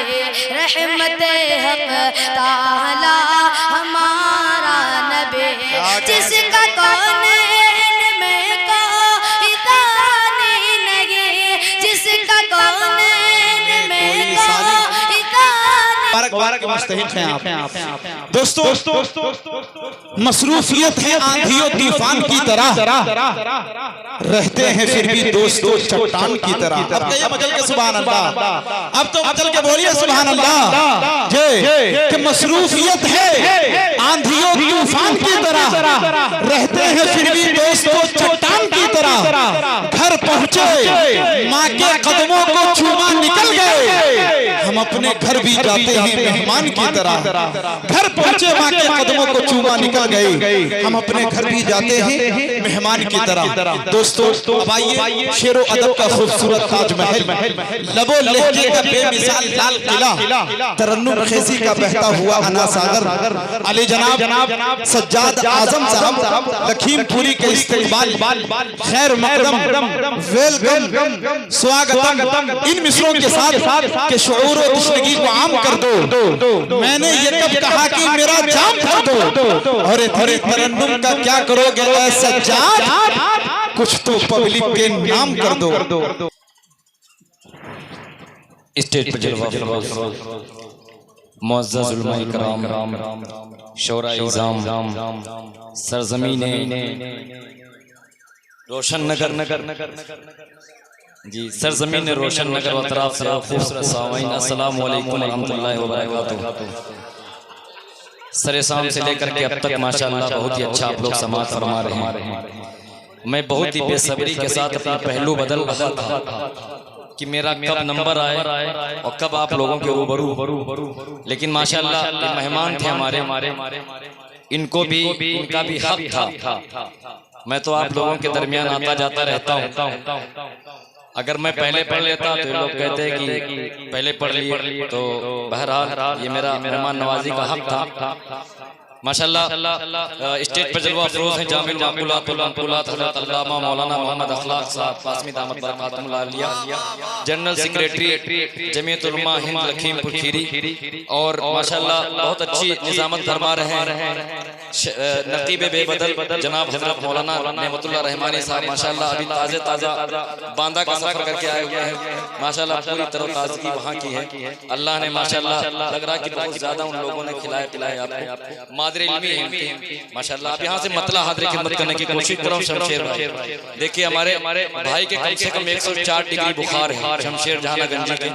रहमत हक ताला हमारा नबी, जिसका कौनैन में कोई दानी नहीं, जिसका कौनैन में कोई दानी। बारक मुस्तहिक हैं आप। दोस्तों मसरूफियत है आंधियों तूफान की तरह, रहते हैं फिर भी दोस्तों चट्टान की तरह। अब कहिए मचल के सुभान अल्लाह, अब तो मचल के बोलिए सुभान अल्लाह जे कि मसरूफियत है आंधियों तूफान की तरह, रहते हैं फिर भी दोस्तों चट्टान की तरह। घर पहुंचे माँ के कदमों को चूमा निकल गए, हम अपने घर भी जाते हैं मेहमान की तरह। घर पहुंचे माँ के कदमों को चूमा निकल गए, हम अपने घर भी जाते हैं मेहमान की तरह। दोस्तों अब आइए शेरो अदब का खूबसूरत ताजमहल, लबो लहजे का बेमिसाल लाल किला, तरन्नुम खेजी का बहता हुआ अना सागर, अली जनाब सज्जाद आजम साहब लखीमपुरी के इस्तकबाल, खैर मकदम वेलकम स्वागतम इन मिसरों के साथ के शऊर और तशरीह को आम कर दो। मैंने ये कब कहा कि मेरा जाम कर दो, और तरन्नुम का क्या करोगे ऐ सज्जाद, कुछ तो पब्लिक के नाम कर दो। स्टेज पर जलवा मुअज़्ज़ज़ उलमाए किराम, शोरा इज़ाम, सरज़मीन रोशन नगर जी, सरज़मीन रोशन नगर व अतराफ से खूबसूरत सामाईन, अस्सलामु अलैकुम व रहमतुल्लाहि व बरकातुहू। सरे शाम से लेकर के अब तक माशाअल्लाह बहुत ही अच्छा आप लोग समाअत फरमा रहे हैं। मैं बहुत ही बेसब्री के साथ अपना पहलू बदल रहा था कि मेरा कब नंबर आए और कब आप लोगों के रूबरू, लेकिन माशाअल्लाह मेहमान थे हमारे, इनको भी इनका भी हक था। मैं तो आप लोगों के दरमियान आता जाता रहता हूँ, अगर मैं पहले पढ़ लेता तो लोग कहते हैं कि पहले पढ़ लिए, तो बहरहाल ये मेरा मेहमान नवाजी का हक था। माशाअल्लाह स्टेज पर जलवा अफरोज हैं जामिल माकुलात हज़रत अल्लामा मौलाना मोहम्मद अखलाक साहब कासमी दामत बरकातुहुल आलिया, जनरल सेक्रेटरी जमीयतुल उलमा हिंद लखीमपुर खीरी, और माशाअल्लाह बहुत अच्छी निजामत फरमा रहे हैं नकीब बेबदल जनाब हज़रत मौलाना नेमतुल्लाह रहमानी साहब, माशाअल्लाह अभी ताज़ा बांदा का सफर करके आए हुए हैं। माशाअल्लाह पूरी तरह ताज़गी वहाँ की है। अल्लाह ने माशाअल्लाह लग रहा है कि बहुत ज़्यादा उन लोगों ने खिलाया पिलाया आपको, मादरे इल्मी है माशाअल्लाह। आप यहाँ से मतला हाज़िर खिदमत करने की कोशिश करो। शमशेर भाई देखिए हमारे भाई के कम से कम 104 डिग्री बुखार है, शमशेर जहानागंजी के,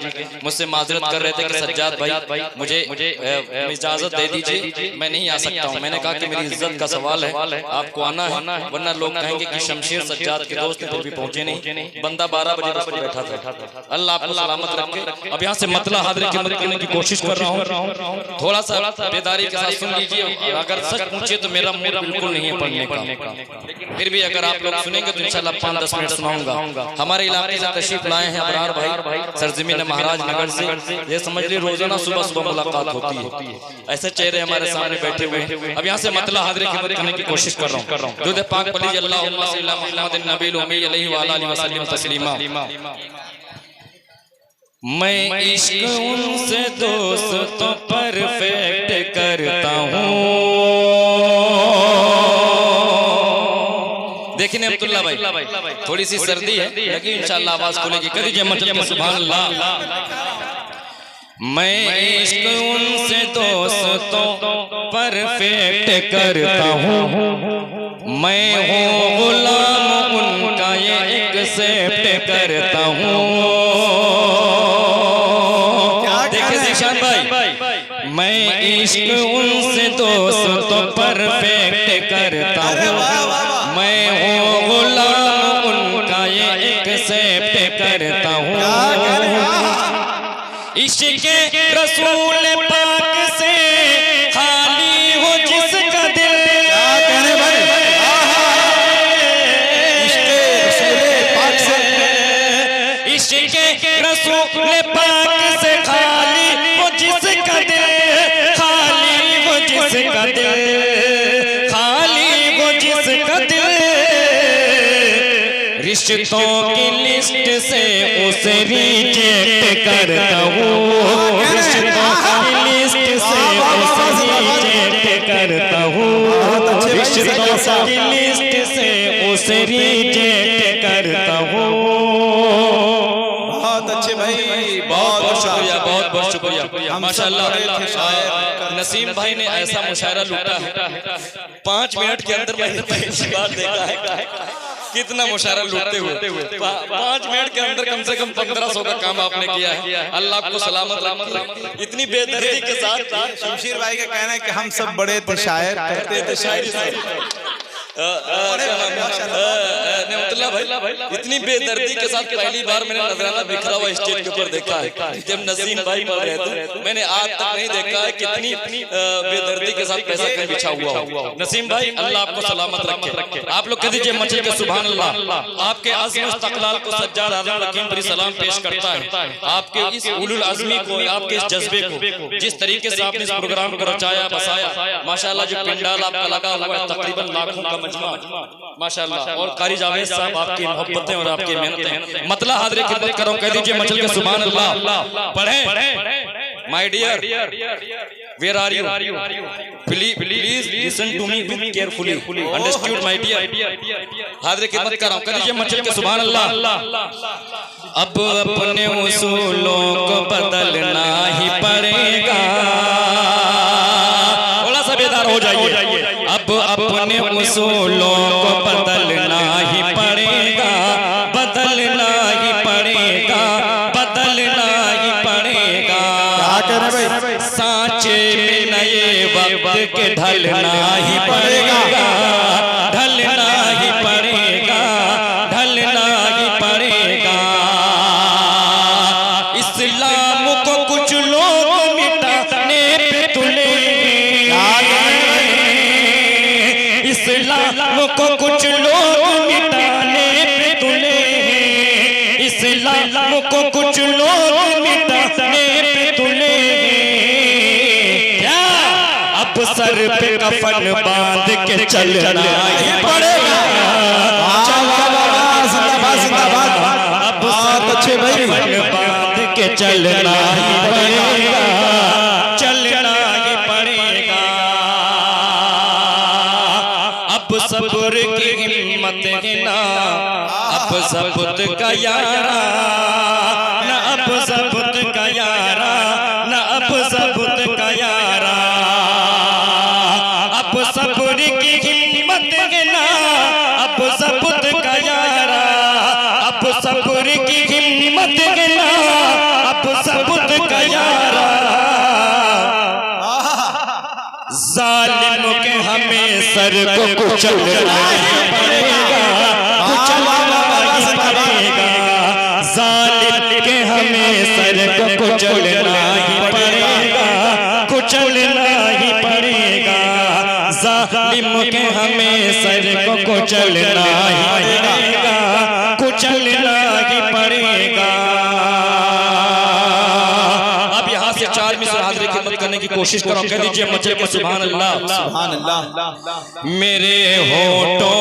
मुझसे माजरत कर रहे थे कि सज्जाद भाई मुझे इजाज़त दे दीजिए, मैं नहीं आ सकता हूँ। मैंने कहा कि मेरी इज्जत का सवाल है, आपको आना है, वरना लोग कहेंगे कि शमशेर सज्जाद के दोस्त फिर भी पहुंचे नहीं। बंदा 12 बजे बस बैठा था। अल्लाह आपको सलामत रखे। अब यहाँ से मतला हाज़िर खिदमत करने की कोशिश कर रहा हूँ, थोड़ा सा बेदारी के साथ सुन लीजिए। अगर सच पूछे तो मेरा मूड बिल्कुल नहीं है पढ़ने का, लेकिन फिर भी अगर आप लोग सुनेंगे तो इंशाल्लाह 5-10 मिनट सुनाऊंगा। हमारे इलाके से तशरीफ लाए हैं अबरार भाई सरजमीन महाराज नगर से, ये समझ ली रोजाना सुबह सुबह मुलाकात होती है, ऐसे चेहरे हमारे सामने बैठे हुए हैं। अब यहाँ से मतला हाज़िर खिदमत करने की कोशिश कर रहा हूँ। दुरूद पाक पढ़ लीजिए, अल्लाहुम्मा सल्ली अला मुहम्मदिन नबील उम्मी अलैहि व आलिहि वसल्लम तस्लीमा। मैं इश्क उनसे दोस्तों परफेक्ट करता हूँ। देखिए अब्दुल्ला भाई थोड़ी सी सर्दी है, लेकिन इंशाल्लाह आवाज खुलेगी। कर दीजिए मचल के सुभान अल्लाह। मैं इश्क उनसे दोस्तों परफेक्ट करता हूँ, मैं हूँ गुलाम उनका ये एक्सेप्ट करता हूँ। मैं इश्क उनसे दोस्तों परफेक्ट करता हूँ, मैं हूँ गुलाम उनका ये एक्सेप्ट करता हूँ। इश्क रसूल पाक से खाली हो जिसका दिल, इश्क रसूल पाक से खाली हो जिसका दिल, जिसका दिल खाली वो जिसका दिल, रिश्तों की लिस्ट से उसे रिजेक्ट करता हूँ। बहुत शुक्रिया, बहुत बहुत शुक्रिया। माशाल्लाह नसीम भाई ने ऐसा मुशायरा लूटा है, 5 मिनट के अंदर मैंने पहली बार देखा है कितना मुशायरा लूटते हुए। 5 मिनट के अंदर कम से कम 1500 का काम आपने किया है। अल्लाह आपको सलामत रखे। इतनी बेदर्दी के साथ शमशीर भाई का कहना है कि हम सब बड़े थे शायर, करते थे शायरी। भाई इतनी बेदर्दी के साथ पहली बार मैंने नजराना बिखरा हुआ स्टेज के ऊपर देखा है जब नसीम भाई पढ़ रहे थे। मैंने आज तक नहीं देखा है कितनी बेदर्दी के साथ पैसा कहीं बिछा हुआ हो। नसीम भाई अल्लाह आपको सलामत रखे। आप लोग कह दीजिए मचल के सुभान अल्लाह। आपके अज़्म इस्तक़लाल को सज्जाद आज़म लकीम पर सलाम पेश करता है। आपके इस उलुल अज़मी को, आपके इस जज्बे को, जिस तरीके से आपने इस प्रोग्राम को रचाया बसाया, माशाल्लाह जो पंडाल आपका लगा हुआ है तकरीबन लाखों का माशाल्लाह। और कारी जावेद साहब आपकी मोहब्बतें और आपकी मेहनतें मतला हाज़िर खिदमत करो। कह दीजिए मचल के सुभान अल्लाह। पढ़ें my dear, where are you, please listen to me with carefully, understood my dear. हाज़िर खिदमत कर रहा हूं। कह दीजिए मचल के सुभान अल्लाह। अब अपने उसूलों को बदलना ही पड़ेगा। थोड़ा सा बेदार हो जाइए। अब अपने उसूलों को बदलना ही पड़ेगा, बदलना ही पड़ेगा, बदलना ही पड़ेगा। सांचे में नए वक्त के ढलना ही पड़ेगा, ढलना ही पड़ेगा, ढलना ही पड़ेगा। इस्लाम को कुछ लोग मिटाने पे तुले, इस्लाम को कुछ लोग मिटाने पे तुले हैं, इस्लाम को कुछ लोग मिटाने पे तुले हैं। क्या अब सर पे कफन बांध के चलना ही पड़ेगा। अब सर पे कफन बांध के चलना ही पड़ेगा, चलना ही पड़ेगा। अब सब्र की हिम्मत है ना, अब सबूत का यारा ना, अब सबूत का यारा ना, अब सबूत का यारा। अब सब्र की हिम्मत है ना, अब सबूत का यारा, अब सब्र की हिम्मत है ना, अब सबूत का यारा। जालिम के हमें सर को कुचलना ही पड़ेगा, कुचलना ही पड़ेगा। जालिम के हमें सर को कुचलना ही पड़ेगा, कुचलना ही पड़ेगा। जालिम के हमें सर को कुचलना ही पड़ेगा, कुचलना ही पड़ेगा। अब यहाँ से 4 मिसर हाज़िर खिदमत करने की कोशिश करो। कह दीजिए मचल के सुभान अल्लाह, सुभान अल्लाह। मेरे होठों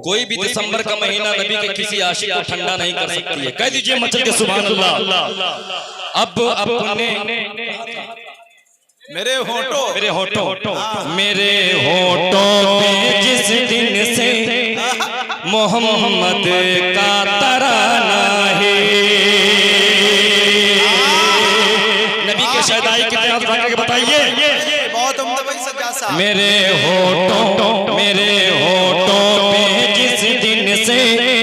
कोई भी दिसंबर का महीना नबी के किसी आशिक को ठंडा नहीं कर सकती है। कह दीजिए मचल के सुभान अल्लाह। अब अपने मेरे होठों मेरे होठों पे जिस दिन से मोहम्मद का तराना है। नबी के शहदाई के इतिहास बता के बताइए। बहुत उम्दा भाई सज्जा साहब। मेरे होठों पे जिस दिन से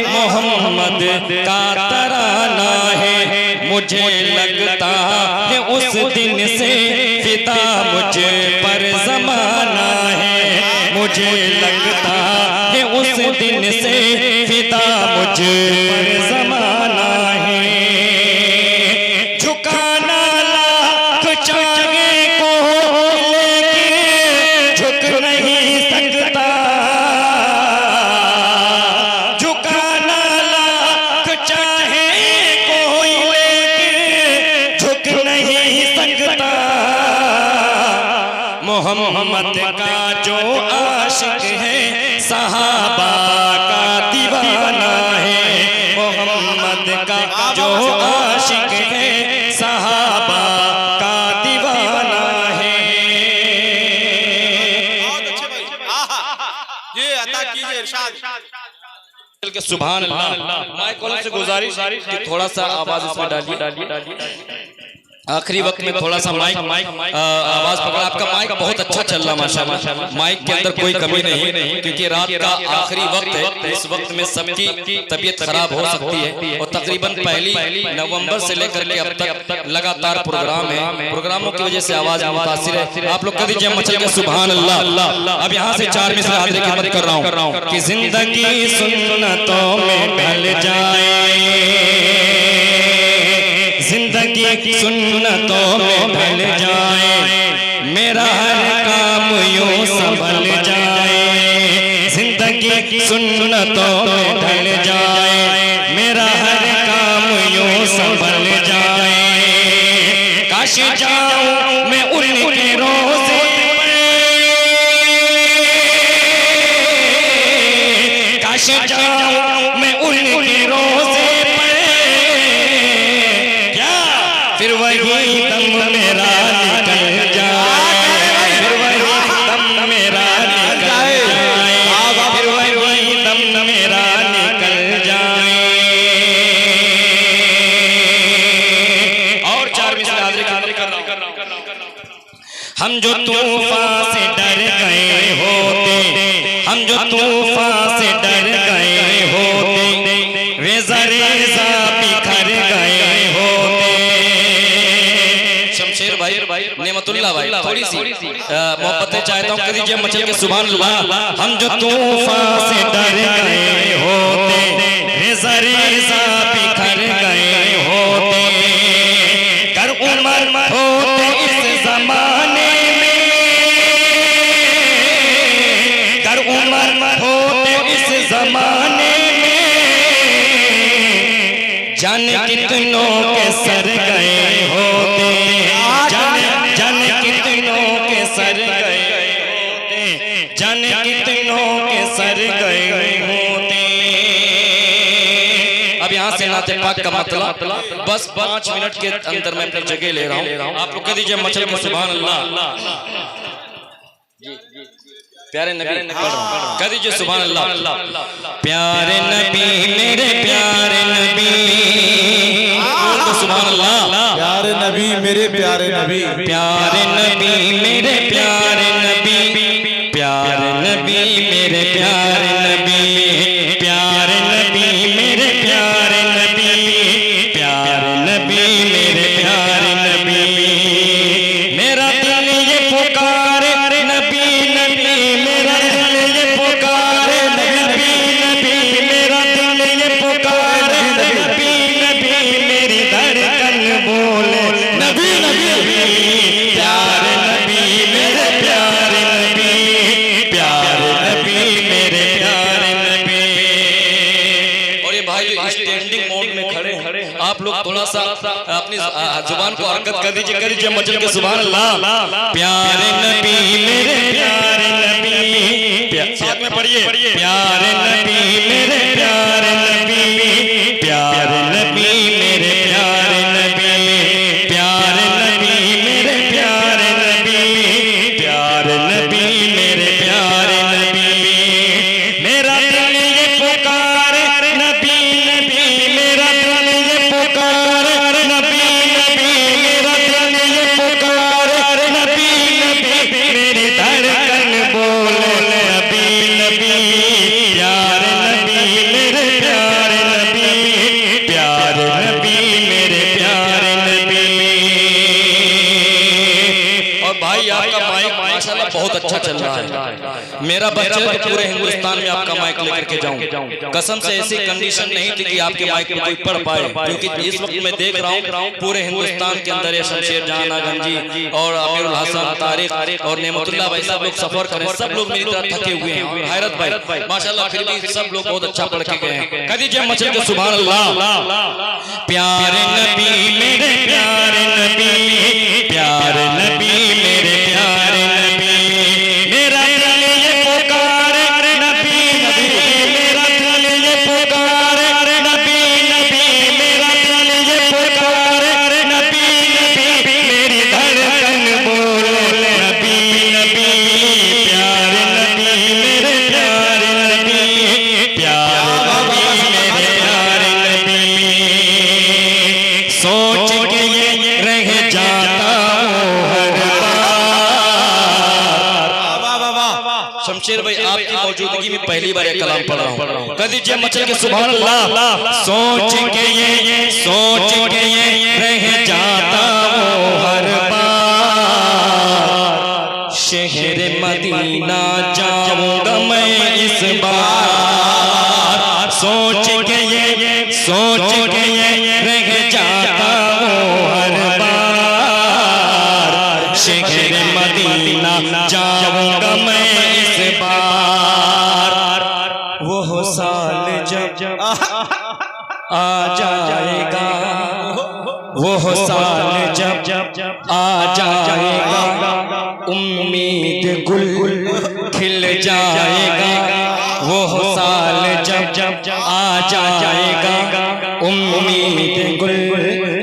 मोहम्मद का तराना है, मुझे लगता है उस दिन से फिदा मुझ पर जमाना है, मुझे लगता है उस दिन से फिदा मुझ पर जमाना है। झुकाना लाख चाहे को लेके झुक नहीं सकता, झुकाना लाख चाहे कोई लेके झुक नहीं सकता। मोहम्मद का जो आशिक है सहाबा का दीवाना है, मोहम्मद का जो आशिक है सहाबा का दीवाना है। बहुत अच्छे भाई, ये अता कीजिए इरशाद। के सुभान अल्लाह। माइक वालों से गुजारिश कि थोड़ा सा आवाज इसमें डालिए। आखिरी वक्त में थोड़ा सा माइक आवाज पकड़ा। आपका माइक बहुत अच्छा चल रहा माशाल्लाह, माइक के अंदर कोई कमी नहीं, क्योंकि रात का आखिरी वक्त है। इस वक्त में सबकी तबीयत खराब हो सकती है और तकरीबन 1 नवंबर से लेकर के अब तक लगातार प्रोग्राम है। प्रोग्रामों की वजह से आवाज मुतासिर है। आप लोग कह दीजिए मचल के सुभान अल्लाह। अब यहाँ से 4 मिसरे हाजिर की खिदमत कर रहा हूँ कि जिंदगी सुन्नतों में ढल जाए, जिंदगी सुन्नतों में ढल जाए, मेरा हर काम यूं संभल जाए। जिंदगी सुन्नतों में ढल जाए, मेरा हर काम यूं संभल जाए। काश जाऊं मैं उनके रोज़े पे, काश जाऊं मैं उनके रोज़े फिर वही दम मेरा निकल जाए, फिर वही दम मेरा निकल जाए, फिर वही दम मेरा निकल जाए। और 4 मिसरे हाजिर कर रहा हूं। हम जो तूफान से डर गए होते, हम जो तूफान से डर गए होते, वे ज़रे-ज़ा बिखर गए होते। भाई नेमतुल्लाह भाई थोड़ी सी मोहब्बतें चाहता हूँ, कर दीजिए मचल के सुभान अल्लाह। हम जो तूफान से डर गए होते, ज़रे-ज़ा बिखर गए होते, कर उम्र होते इस जमाने में, कर उम्र होते इस जमाने में, जाने कितनों के सर गए होते, सर गए होते, जाने कितनों के सर गए होते। अब यहाँ से नाते पाक का मतलब बस 5 मिनट के अंदर मैं अपनी जगह ले रहा हूँ। आप लोग कह दीजिए मचल के सुभान अल्लाह। प्यारे नबी कह दीजिए सुभान अल्लाह। प्यारे नबी मेरे प्यारे नबी, सुभान अल्लाह। प्यारे नबी मेरे प्यारे नबी, प्यारे नबी मेरे प्यारे नबी, प्यारे नबी मेरे प्यारे नबी, प्यारे नबी मेरे प्यारे नबी, प्यारे नबी मेरे प्यारे नबी। मेरा दिल ये पुकारे नबी नबी, मेरा दिल ये पुकारे नबी नबी, मेरा दिल ये पुकारे नबी नबी, मेरी धड़कन बोले नबी नबी, प्यारे नबी मेरे प्यारे नबी, प्यारे नबी मेरे प्यारे नबी। और ये भाई जो स्टैंडिंग मोड में खड़े हैं, आप लोग थोड़ा सा अपनी जुबान को हरकत कर दीजिए मचल के सुभान अल्लाह। प्यारे नबी मेरे प्यारे नबी, साथ में पढ़िए, प्यारे नबी मेरे प्यारे नबी, प्यारे नबी मेरे प्यारे नबी, प्यारे नबी मेरे प्यारे नबी, प्यारे नबी मेरे प्यारे नबी। मेरा दिल ये पुकारे नबी नबी, मेरा दिल ये पुकारे नबी नबी, मेरा दिल ये पुकारे नबी नबी, मेरी धड़कन बोले नबी नबी, प्यारे नबी मेरे प्यारे नबी, प्यारे नबी मेरे प्यारे नबी। और भाई आपका माइक माशाल्लाह बहुत अच्छा चल रहा है। मेरा बच्चा पूरे हिंदुस्तान में आपका माइक लेकर के जाऊं, कसम से ऐसी कंडीशन नहीं थी कि आपके माइक में कोई पढ़ पाए, क्योंकि इस वक्त मैं देख रहा हूं पूरे हिंदुस्तान के अंदर ये शमशेर जहां गंजी और अमीरुल हसन तारिक और नेमतुल्लाह भाई सब लोग सफर करें, सब लोग मेरी तरह थके हुए हैं। और हैरत भाई माशाल्लाह फिर भी सब लोग बहुत अच्छा पढ़ के गए हैं। कह दीजिए मचल के सुभान अल्लाह। प्यारे नबी मेरे प्यारे नबी, प्यारे नबी मेरे प्यारे नबी। मेरा दिल ये पुकारे नबी नबी, मेरा दिल ये पुकारे नबी नबी, मेरा दिल ये पुकारे नबी नबी, मेरी धड़कन बोले नबी नबी, प्यारे नबी मेरे प्यारे नबी, प्यारे नबी सोच के ये रह जाता हूँ हर बार। शमशेर भाई आपकी मौजूदगी में पहली बार ये कलाम पढ़ रहा हूँ, कर दीजिए मचल के सुभान अल्लाह। सोच के ये रह जाता हूँ हर बार, शहर मदीना जाऊंगा मैं इस बार। सोच के ये रह जाता हूँ हर बार, शहर मदीना जाऊंगा मैं इस बार। वो साल जब आ जाएगा, वो साल जब आ जाएगा, उम्मीद गुल खिल जाएगा। वो साल जब आ जाएगा, उम्मीद गुल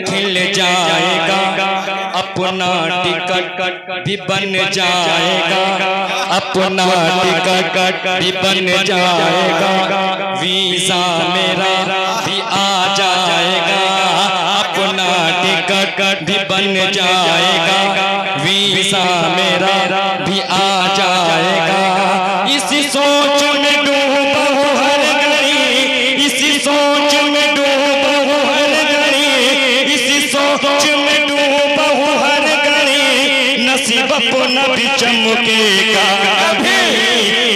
खिल जाएगा। अपना टिकट भी बन जाएगा, अपना टिकट भी बन जाएगा। वीजा मेरा भी आ जाएगा, अपना टिकट भी बन जाएगा। वीजा मेरा भी आ जाएगा। इसी सोच में डूबा हूँ हर घड़ी, इसी सोच में डूबा हूँ हर घड़ी, इसी सोच में डूबा हूँ हर घड़ी। नसीब अपना भी चमकेगा कभी।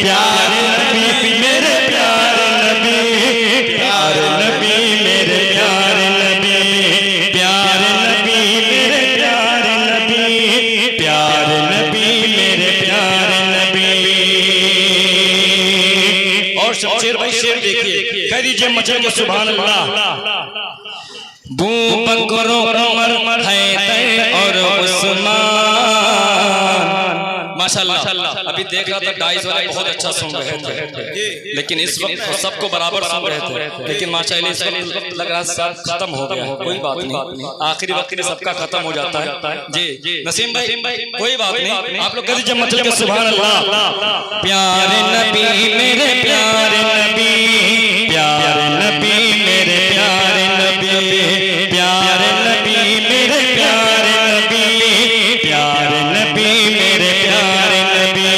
प्यारे नबी मेरे प्यारे नबी, प्यारे नबी मेरे प्यारे नबी, प्यारे नबी मेरे प्यारे नबी, प्यारे नबी मेरे प्यारे नबी। और शमशेर भाई शेर देखिए, कह दीजिए मचल के सुभान अल्लाह। बू बकर उमर हैदर और उस्मान, माशाल्लाह। अभी देख रहा था डाइस वाले बहुत अच्छा सुन रहे थे, लेकिन इस वक्त सबको बराबर सुन रहे थे। लेकिन माशाल्लाह इस वक्त लग रहा है खत्म हो गया। कोई बात नहीं, आखिरी वक्त में सबका खत्म हो जाता है। जी नसीम भाई कोई बात नहीं, आप लोग कर दीजिए मचल के सुभान अल्लाह। प्यारे नबी मेरे प्यारे नबी, प्यारे नबी मेरे प्यारे नबी, प्यारे नबी मेरे प्यारे नबी, प्यारे नबी मेरे प्यारे नबी।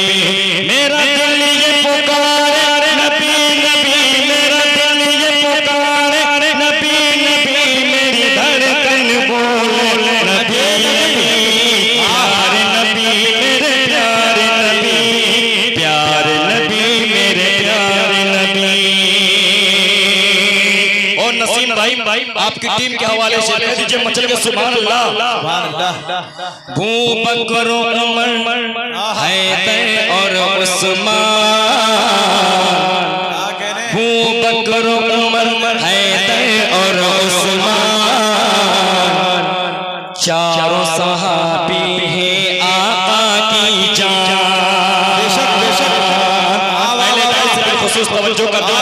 मेरा दिल ये पुकारे नबी नबी, मेरा दिल ये पुकारे नबी नबी, मेरी धड़कन बोले नबी नबी। प्यारे नबी मेरे प्यारे नबी, प्यारे नबी मेरे प्यारे नबी। और नसीम भाई आपकी टीम के हवाले से कह दीजिए मचल के सुभान अल्लाह। बू बकर उमर हैदर और उस्मान, बू बकर उमर हैदर और उस्मान, चारों सहाबी हैं आका की जान। पहले दाई से खुसूस तवज्जो कर दो।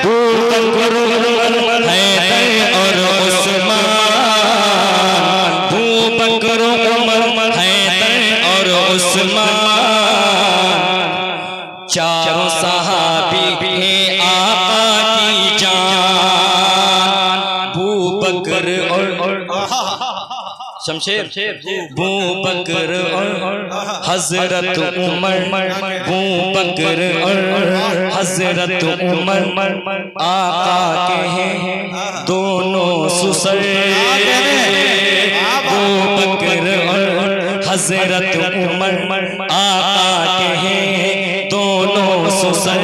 बू बकर उमर हैदर और उस्मान, बू बकर उमर हैदर और उस्मान, चारों सहाबी हैं आका की जान। बू बकर और शमशेर, बू बकर और हजरत उमर, बू बकर और हजरत उमर आका के हैं दोनों सुसर। बू बकर और हजरत उमर आका के हैं दोनों सुसर।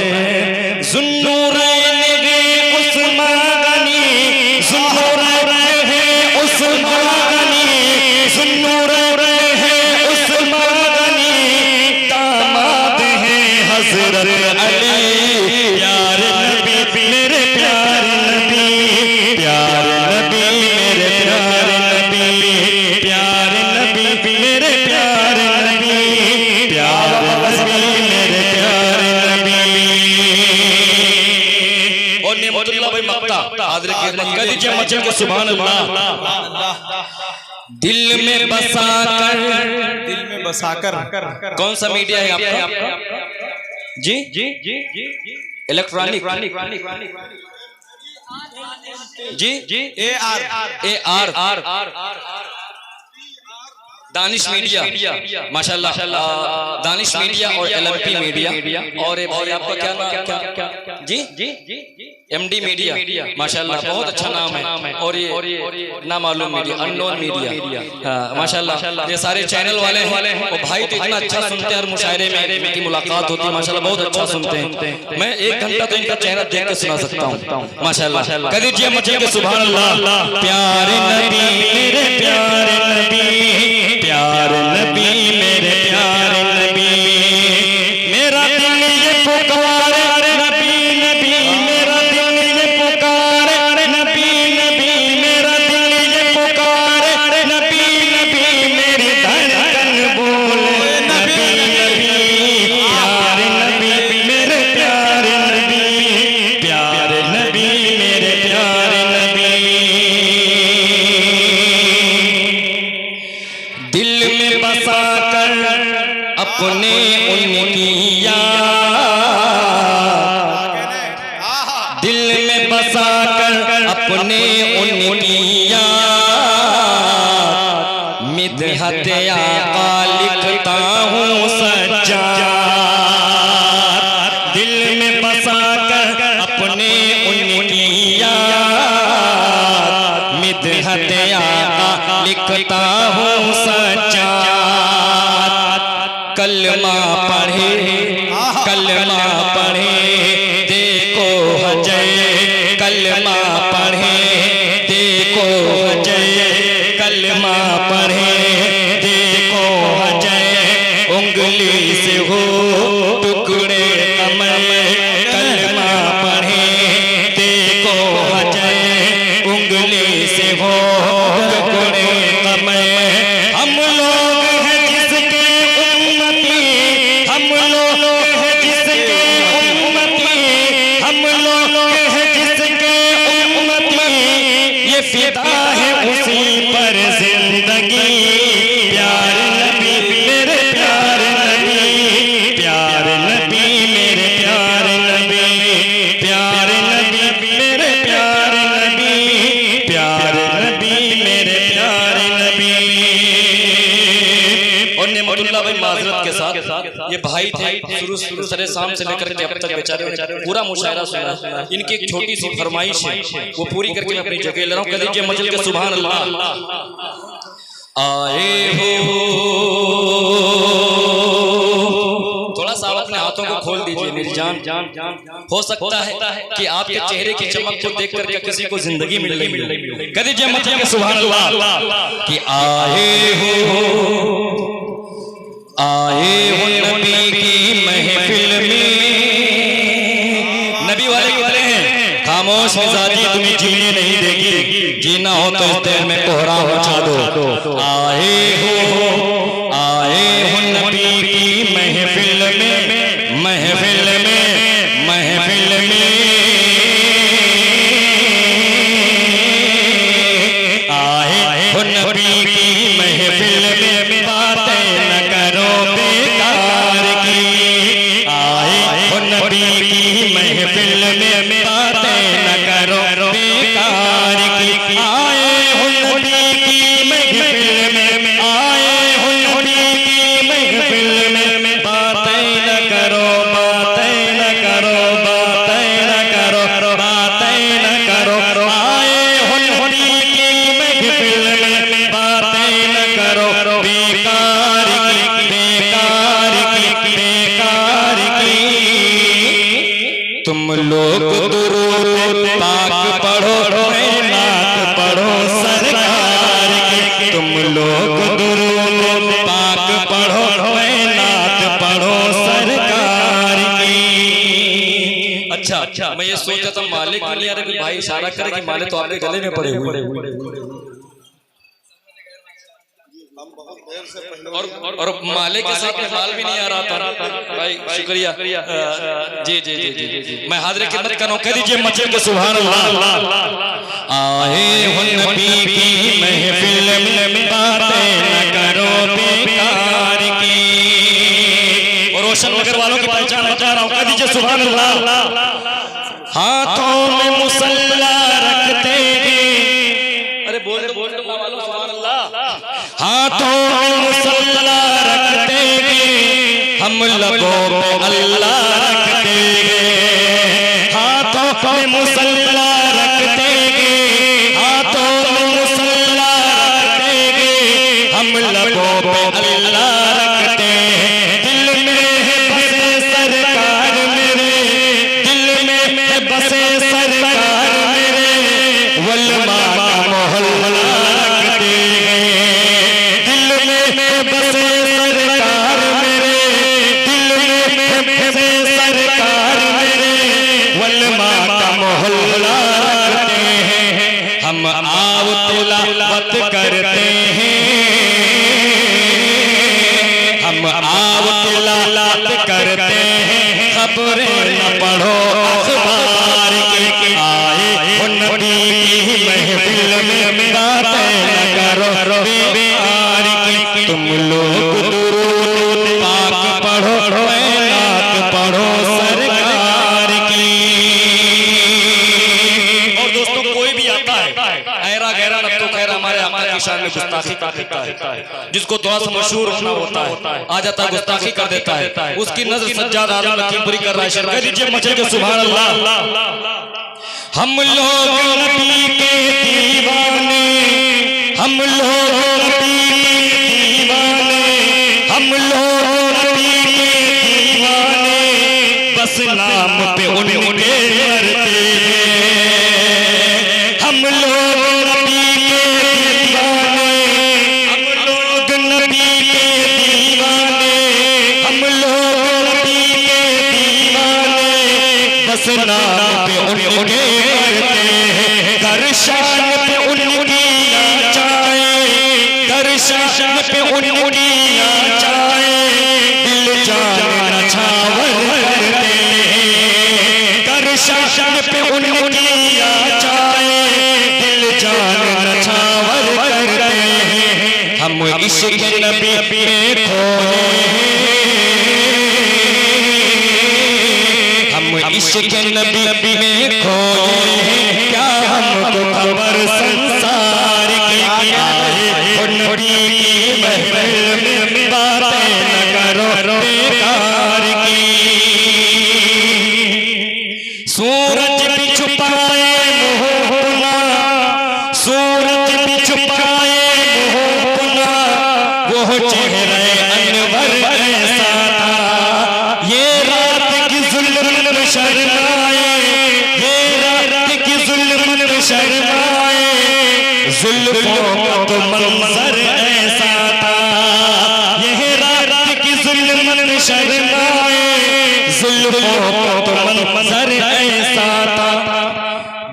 ज़ुन्नूरैन है उस्मान गनी, ज़ुन्नूरैन है उस्मान गनी, ज़ुन्नूरैन है उस्मान गनी, दामाद है हजरत अली। प्यारे नबी मेरे प्यारे नबी, प्यारे नबी मेरे प्यारे नबी, प्यारे नबी मेरे प्यारे नबी, प्यारे नबी मेरे प्यारे नबी। और नेमतुल्लाह भाई मक्ता हाजिर खिदमत कर दीजिए मचल के सुभान अल्लाह। दिल में बसाकर, दिल में बसाकर। कौन सा मीडिया है आपका? जी इलेक्ट्रॉनिक। जी जी AR दानिश मीडिया माशाल्लाह, दानिश मीडिया और LMP मीडिया। और भाई आपका क्या नाम? जी MD मीडिया माशाल्लाह, बहुत अच्छा नाम है। और ये ना मालूम मीडिया, अननोन मीडिया, माशाल्लाह। ये सारे चैनल वाले हैं। वो भाई तो इतना अच्छा सुनते हैं और मुशायरे में इनकी मुलाकात होती है माशाल्लाह, बहुत अच्छा सुनते हैं। मैं 1 घंटा तो इनका चेहरा देख के सुना सकता हूँ माशाल्लाह। कह दीजिए मचल के सुभान अल्लाह। प्यारे नबी मेरे प्यारे नबी, प्यारे नबी मेरे प्यारे नबी, मेरा दिल ये पुकारे नबी नबी, मेरा दिल ये पुकारे नबी नबी, मेरा दिल ये पुकारे नबी नबी, मेरी धड़कन बोले नबी नबी, प्यारे नबी मेरे प्यारे नबी, प्यारे नबी मेरे प्यारे नबी। दिल में बसा कर अपने उनकी याद, दिल में बसा कर अपने उनकी याद, मिदहत आका लिखता हूँ सज्जाद। दिल में बसा कर अपने उनकी याद, मिदहत आका लिखता हूँ सज्जाद। कलमा पढ़े कलमा पढ़े देखो हजय, कलमा पढ़े देखो हजय, कलमा पढ़े देखो हजय, उंगली से हो टुकड़े कमर, कलमा पढ़े देखो हजय, उंगली से हो टुकड़े कमर। हम लोग हैं जिसके उम्मती, हम लोग हैं जिसके उम्मती, हम लोग हैं जिसके उम्मती, ये फिदा है उसी पर जिंदगी। प्यारे नबी मेरे प्यारे नबी, प्यारे नबी मेरे प्यारे नबी, प्यारे नबी मेरे प्यारे नबी, प्यारे नबी मेरे प्यारे नबी। और नेमतुल्लाह भाई माजरत के साथ ये भाई थे शुरू सरे शाम से लेकर के अब तक बेचारे पूरा मुशायरा सुना। इनकी एक छोटी सी फरमाइश है, वो पूरी करके मैं अपनी जगह ले रहा हूँ। कह दीजिए मजल के सुभान अल्लाह। आए हो थोड़ा सा अपने हाथों को खोल दीजिए मेरी जान। हो सकता है कि आपके चेहरे की चमक को देख करके किसी को जिंदगी मिल रही। कह दीजिए मजल के सुभान अल्लाह कि आए हो नबी की महफिल में। नबी वाले हैं खामोश मिजाजी तुम्हें जीने नहीं देगी, जीना हो तो इस दिल में कोहरा मचा दो। आए हो नबी की महफिल में, महफिल में, महफिल में। आए हो नबी की महफिल में, बातें न करो बेकार की। आए हो नबी की महफिल में, बातें न करो बेकार की। आए हो नबी की महफिल में, आए हो नबी की महफिल में, बातें न करो, बातें न करो, बातें न करो, बातें न करो। आए हो नबी की महफिल में, बातें न करो बेकार की, बेकार की, बेकार की। तुम लोग दुरूद पाक पढ़ो, नात पढ़ो सरकार की। तुम लोग दुरूद पाक पढ़ो, नात पढ़ो सरकार की। अच्छा मैं ये सोचा था मालिक भाई इशारा करे कि मालिक तो आपके गले में पड़े हुए और माले के साथ हाल भी नहीं आ रहा था भाई। शुक्रिया जी जी जी जी जी। मैं हाजिर खिदमत कर रहा हूँ। कह दीजिए मचल के सुभान अल्लाह। आए हो नबी की महफिल में, बातें न करो बेकार की। और रोशन नगर वालों की पहचान बता रहा हूँ। कह दीजिए सुभान अल्लाह। हाथों में मुसल्ला हाथों में मुसल्ला रख देंगे, हम लबों पे अल्लाह रख देंगे। हाथों में मुसल्ला रख देंगे, हाथों में मुसल्ला रख देंगे, हम लबों पे अल्लाह रख देंगे। दिल में है बसे सरकार मेरे, दिल में है बसे सरकार मेरे, वल्मा का मोहल्ला रख देंगे। दिल में है बसे सरकार मेरे, दिल में है बसे सरकार मेरे, वल्मा का मोहल्ला रखते हैं। हम आओ तिलावत करते हैं, हम आओ तिलावत करते हैं। खबरें न पढ़ो अखबार की, आए हो नबी की महफिल में बातें न करो बेकार की। तुम लोग दुरूद पाक पढ़ो, नात पढ़ो सरकार की। और दोस्तों कोई भी आता है ऐरा गहरा नब तो खैर हमारे आका की शान में गुस्ताखी कर देता है, जिसको थोड़ा सा मशहूर होना होता है आ जाता है, गुस्ताखी कर देता है। उसकी नजर सज्जाद आलम लखीमपुरी कर रहा है। शेर कह दीजिए मचल के सुभान अल्लाह। हम लोग नबी के दीवाने, हम लोग नबी के दीवाने, हम लोग नबी के दीवाने, बस नाम पे उनके मरते हैं। हम लोग नबी के दीवाने, हम लोग नबी के दीवाने, हम लोग नबी के दीवाने, बस नाम पे उनके मरते हैं। कर शान पे उनकी चाहे, कर शान पे उनकी चाहे, दिल जान नछावर करते हैं। कर शान पे उनकी चाहे, दिल जान नछावर करते हैं। हम इश्क नबी में खोए हैं, हम इश्क नबी में खोए हैं। क्या हमको खबर संसार की, आए हो नबी की महफिल में बातें न करो बेकार की। सूरज भी छुपाए मुँह अपना, सूरज भी छुपाए मुँह अपना, वो चेहरे अनवर ऐसा था। ये रात की जुल्म में शर्माए, ये रात की जुल्म में शर्माए, जुल्फों का तो मंजर ऐसा था। यह रात की जुल्म में शर्माए, जुल्फों का तो मंजर ऐसा था।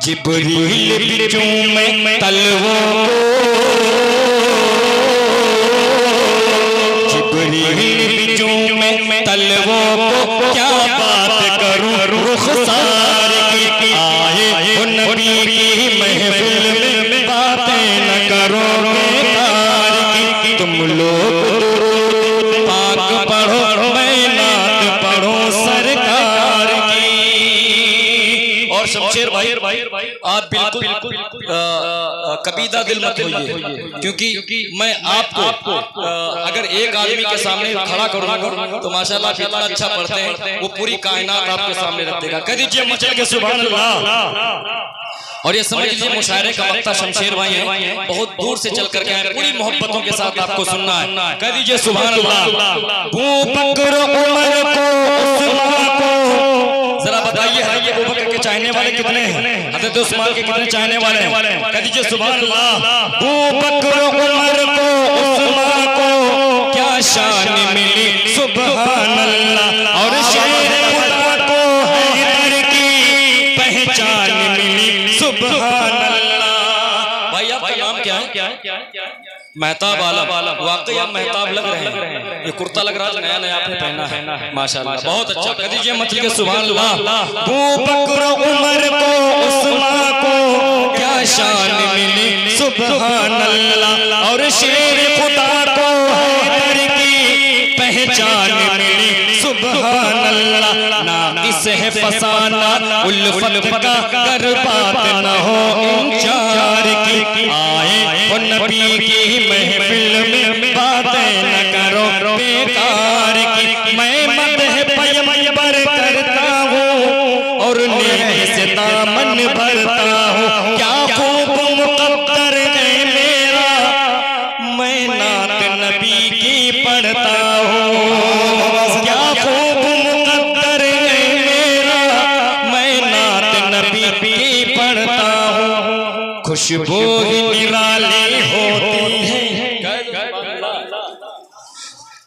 जिब्रील बिचों में तलवों को, जिब्रील बिचों में तलवों को, क्या बात करूं रुखसार की। आए हो नबी की महफिल में बातें न करो बेकार की। तुम लोग दुरूद पाक पढ़ो, मैं नात पढ़ो सरकार की। और शमशेर भाई आप बिल्कुल कबीदा दिल मत होइए, क्योंकि मैं आपको अगर एक आदमी के सामने खड़ा करूंगा तो माशाल्लाह कितना अच्छा पढ़ते हैं, वो पूरी कायनात आपके सामने रख देगा। कह दीजिए मचल के सुभान अल्लाह। और ये समझ लीजिए मुशायरे का वक्ता शमशेर भाई है, बहुत दूर से चल करके आए, पूरी मोहब्बतों के साथ आपको सुनना है। कह दीजिए सुभान अल्लाह। अबू बकर उमर को उस्मान को, जरा बताइए अबू बकर के चाहने वाले कितने हैं, हजरत उस्मान के कितने चाहने वाले हैं? कह दीजिए सुभान अल्लाह। अबू बकर उमर को उस्मान को क्या शान मिली सुभान अल्लाह, और शेर खुदा को हैदर की पहचान मिली सुभान अल्लाह। भाई आपका नाम क्या है? मेहताब आलम। वाकई आप मेहताब लग रहे हैं, ये कुर्ता लग रहा है नया नया आपने पहना है, माशाल्लाह बहुत अच्छा। कह दीजिए मत के सुभान अल्लाह। अबू बकर उमर को उस्मान को क्या शान मिली सुभान अल्लाह, और शेर खुदा को हैदर की पहचान मिली सुभान अल्लाह। ना इसे फसाना उल्फत का कर बात न हो इंचार की। आए ओ नबी की महफिल में बातें न करो बेकार की। मैं मदह पैगंबर करता हूँ और नेकी से दामन भरता हूँ। क्या खूब मुक़द्दर है मेरा, मैं नात नबी की पढ़ता हूँ। क्या खूब मुक़द्दर है मेरा, मैं नात नबी की पढ़ता हूँ। खुशबू ही निराली होती है,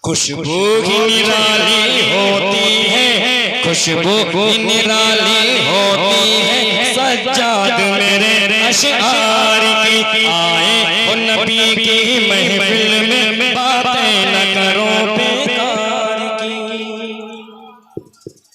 खुशबू ही निराली होती है, खुशबू ही निराली होती है। सज्जाद मेरे अशआर की आए ओ नबी की महफिल